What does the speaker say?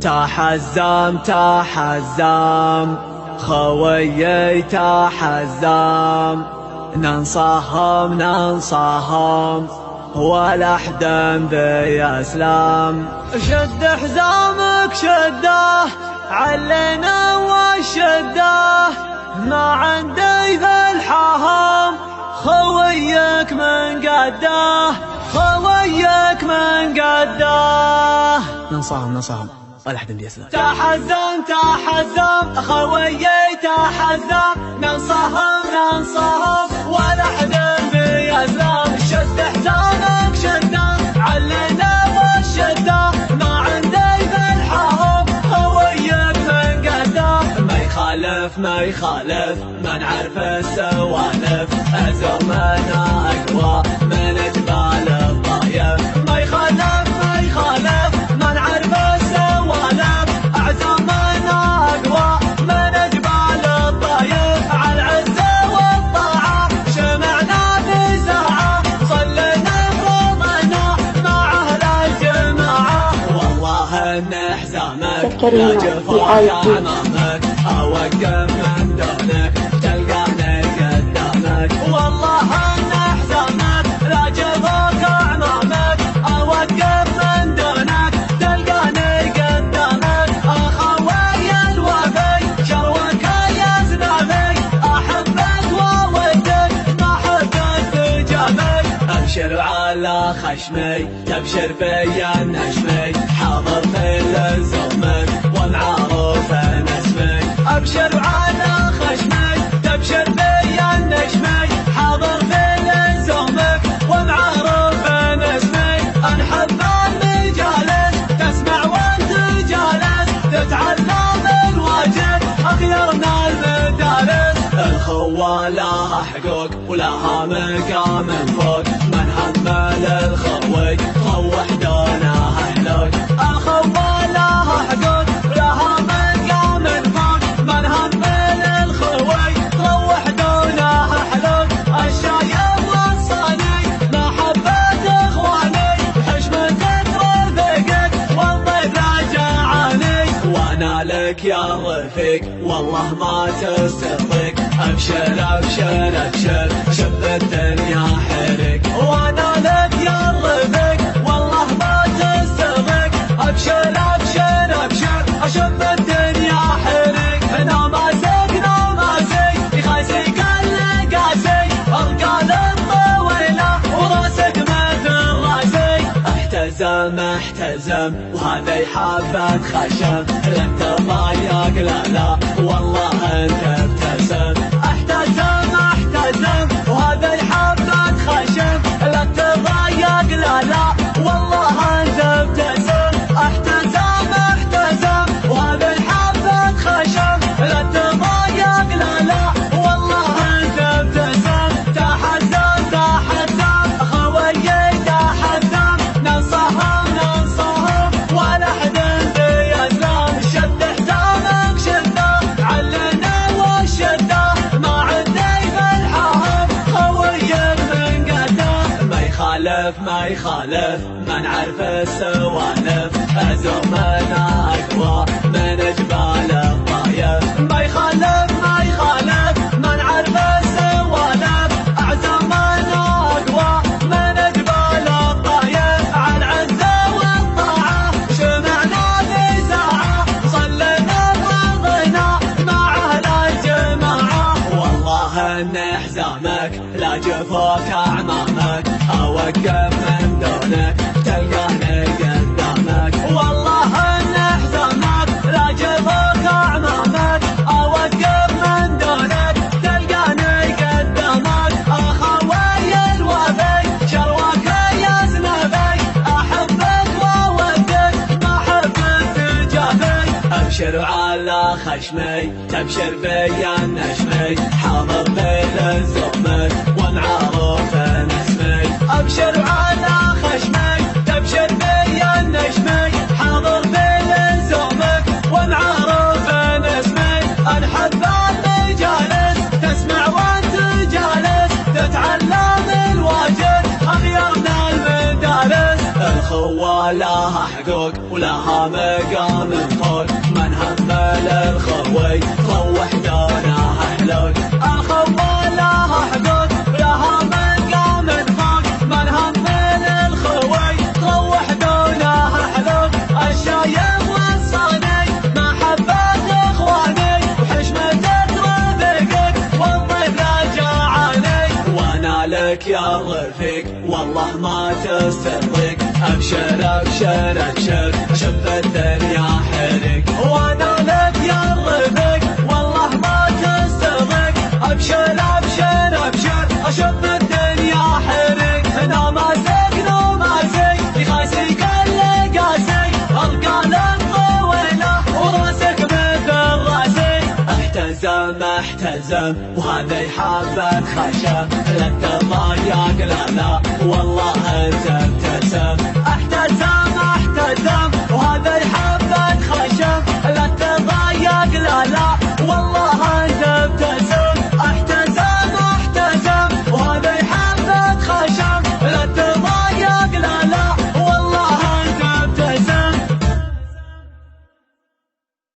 تحزم تحزم خويي تحزم، ننصهم ننصهم ولا حدا بيسلم. شد حزامك شده علينا وشده، ما عندي ذا الحهم خويك من قده، خويك من قده. ننصهم ولا حدا بيسلم. تحزم تحزم خويي تحزم، ننصهم ولا حدا بيسلم. شد حزامك شده علينا وشده، ما عندي ذا الحهم خويك من قده. ما يخالف ما نعرف السوالف، أزمنا أقوى من جبال الطايف. ما يخالف ما نعرف السوالف، أعزمنا أقوى من جبال الطايف. على العزة والطاعة شمعنا بساعة، صلينا فرضنا مع أهل الجماعة. والله إن حزامك لا جفاك أمامك، أوقف من دونك تلقاني قدامك. والله إن حزامك لا جفاك أمامك، أوقف من دونك تلقاني قدامك. أخوي الوفي شروك يا زنامي، أحبك وودك ما حبك بجامك. أبشر على خشمي تبشر بيا النشمي، حاضر في لزومك ومعروف اسمك. أبشر على خشمي تبشر بيا النشمي، حاضر في لزومك ومعروف اسمي. أنحب المجالس تسمع وانت جالس، تتعلم الواجب أخيرنا المدارس. الخوة لها حقوق ولها مقام فوق، من همل الخوي روح دونه حلوق. الخوة لها حقوق ولها مقام فوق، من همل الخوي روح دونه حلوق. الشايب والصاني محبة إخواني، حشمتك رفيقك والضيف راجعاني. وأنا لك يا رفيق والله ما تستغرق، أبشر أبشر أبشر شب الدنيا حرك. وأنا لك يا رفيق والله ما تستغرق، أبشر أبشر أبشر أشب الدنيا حرك. نماسك يخايسي كل قاسي، أرقال الطويلة وراسك مثل راسي. احتزم وهذا حبة خشم، لن تضايق لا والله انت ابتسم. احتزم وهذا حبة خشم، لن تضايق لا والله انت ابتسم. احتزم وهذا حبة خشم، لن تضايق لا والله انت ابتسم. تحزم خويي تحزم، ننصهم ولا حدا بيسلم. شد حزامك شده علينا وشده، ما عندي بالحهم خويك من قده. ما يخالف ما نعرف السوالف، أزمنا أقوى من جبال الطايف. ما يخالف ما نعرف السوالف، أعزمنا أقوى من جبال الطايف. على العزة والطاعة شمعنا بساعة، صلينا فرضنا مع أهل الجماعة. والله إن حزامك لا جفاك أعمامك، أوقف من دونك تلقاني قدامك. والله إن حزامك لا جفاك أعمامك، أوقف من دونك تلقاني قدامك. أخوي الوفي شروك يا زنبي، أحبك وودك ما حبك بجامي. أبشر على خشمي تبشر بيا النشمي، حاضر في لزومك ومعروف اسمي. أبشر على خشمي تبشر بيا النشمي، حاضر في لزومك ومعروف اسمي. أنحب المجالس تسمع وانت جالس، تتعلم الواجب أخيرنا المدارس. الخوة لها حقوق ولها مقام الخوي روح دونه حلول الخوة لها حدود لها مقام فوق من هم الخوي روح دونه حلول الشايب والصاني محبة اخواني وحشمة رفيقك والضيف لا جاعاني وانا لك يا رفيق والله ما تسترضيك ابشر ابشر ابشر شب الدنيا حرق وانا لك يا رفيق والله ما تسترضيك ابشر ابشر ابشر اشب الدنيا حرق هنا ماسك نو ماسك يخاسي كل قاسي القلم طويله وراسك مثل راسي احتزم احتزم وهذا يحافظ خشم لا تضايق لا لا والله انت ابتسم احتزم احتزم وهذا